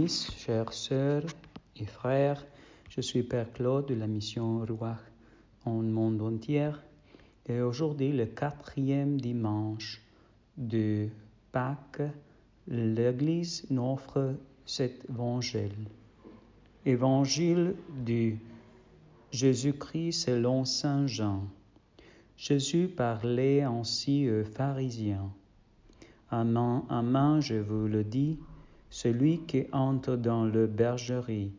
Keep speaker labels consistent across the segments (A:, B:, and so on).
A: bénisse, chères sœurs et frères. Je suis Père Claude de la mission Ruach en monde entier. Et aujourd'hui, le 4e dimanche de Pâques, l'Église nous offre cet évangile. Évangile de Jésus-Christ selon Saint Jean. Jésus parlait ainsi aux pharisiens. Amen, je vous le dis, celui qui entre dans la bergerie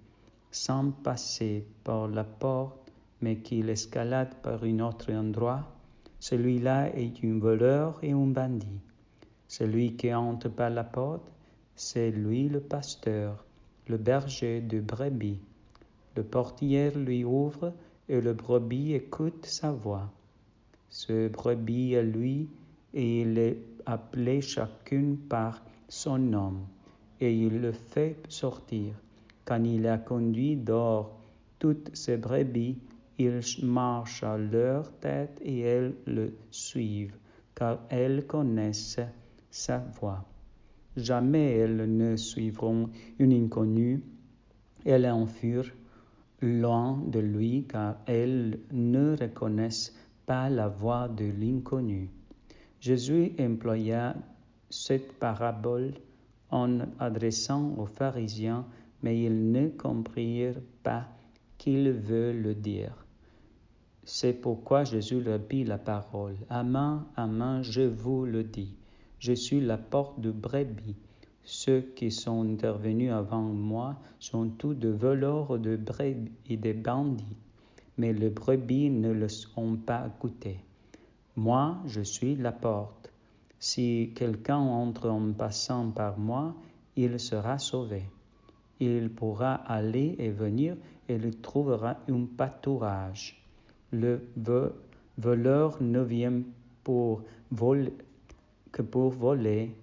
A: sans passer par la porte, mais qui l'escalade par un autre endroit, celui-là est un voleur et un bandit. Celui qui entre par la porte, c'est lui le pasteur, le berger de brebis. Le portier lui ouvre et le brebis écoute sa voix. Ce brebis est lui et il est appelé chacune par son nom et il le fait sortir. Quand il a conduit dehors toutes ses brebis, il marche à leur tête et elles le suivent, car elles connaissent sa voix. Jamais elles ne suivront un inconnu, elles en furent loin de lui, car elles ne reconnaissent pas la voix de l'inconnu. Jésus employa cette parabole en adressant aux pharisiens, mais ils ne comprirent pas qu'il veut le dire. C'est pourquoi Jésus répit la parole. Amen, amen, je vous le dis. Je suis la porte de brebis. Ceux qui sont intervenus avant moi sont tous de voleurs de brebis et des bandits, mais les brebis ne les ont pas écoutés. Moi, je suis la porte. Si quelqu'un entre en passant par moi, il sera sauvé. Il pourra aller et venir et il trouvera un pâturage. Le voleur ne vient que pour voler,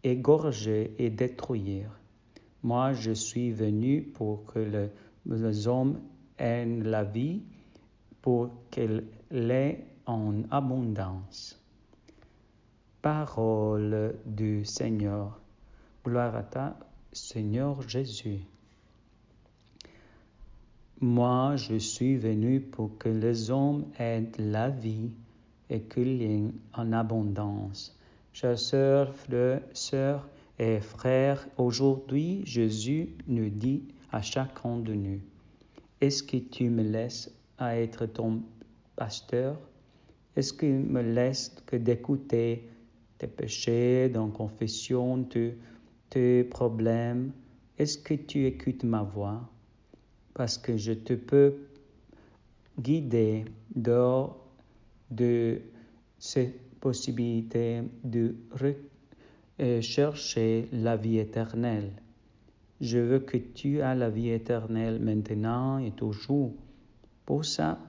A: égorger et détruire. Moi, je suis venu pour que les hommes aient la vie, pour qu'elle l'ait en abondance. Parole du Seigneur. Gloire à toi, Seigneur Jésus. Moi, je suis venu pour que les hommes aient la vie et qu'il y ait en abondance. Chers sœurs et frères, aujourd'hui, Jésus nous dit à chacun de nous, est-ce que tu me laisses à être ton pasteur? Est-ce que tu me laisses que d'écouter tes péchés, ton confession, tes problèmes? Est-ce que tu écoutes ma voix? Parce que je te peux guider dehors de cette possibilité de chercher la vie éternelle. Je veux que tu aies la vie éternelle maintenant et toujours. Pour ça,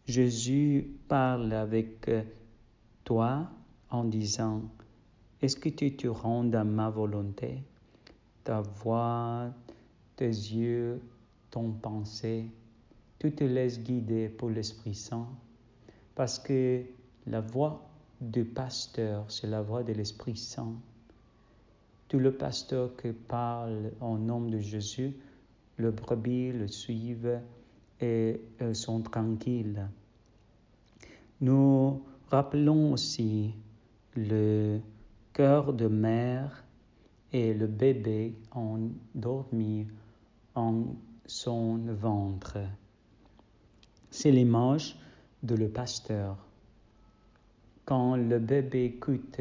A: Jésus parle avec toi en disant, est-ce que tu te rends à ma volonté? Ta voix, tes yeux, ton pensée, tu te laisses guider pour l'Esprit Saint. Parce que la voix du pasteur, c'est la voix de l'Esprit Saint. Tout le pasteur qui parle au nom de Jésus, le brebis le suivent et sont tranquilles. Nous rappelons aussi le cœur de mère et le bébé endormi en son ventre. C'est l'image de le pasteur. Quand le bébé écoute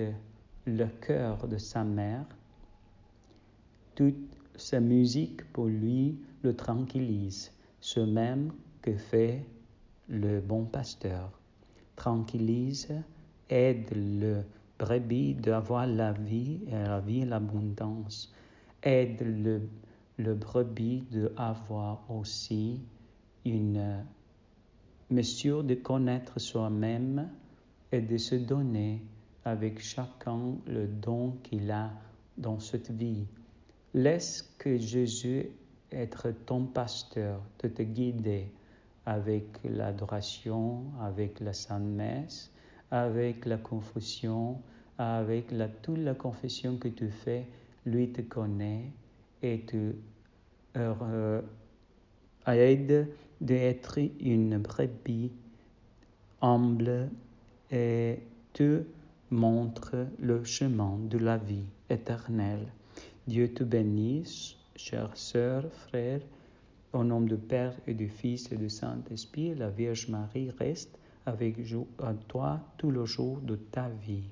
A: le cœur de sa mère, toute sa musique pour lui le tranquillise, ce même que fait le bon pasteur. Tranquillise, aide le brebis d'avoir la vie et l'abondance. Aide le brebis d'avoir aussi une mesure de connaître soi-même et de se donner avec chacun le don qu'il a dans cette vie. Laisse que Jésus être ton pasteur, de te guider avec l'adoration, avec la Sainte Messe, avec la confession, avec toute la confession que tu fais. Lui te connaît et te aide d'être une brebis humble et te montre le chemin de la vie éternelle. Dieu te bénisse, chères sœurs, frères, au nom du Père et du Fils et du Saint-Esprit. La Vierge Marie reste avec toi tout le jour de ta vie.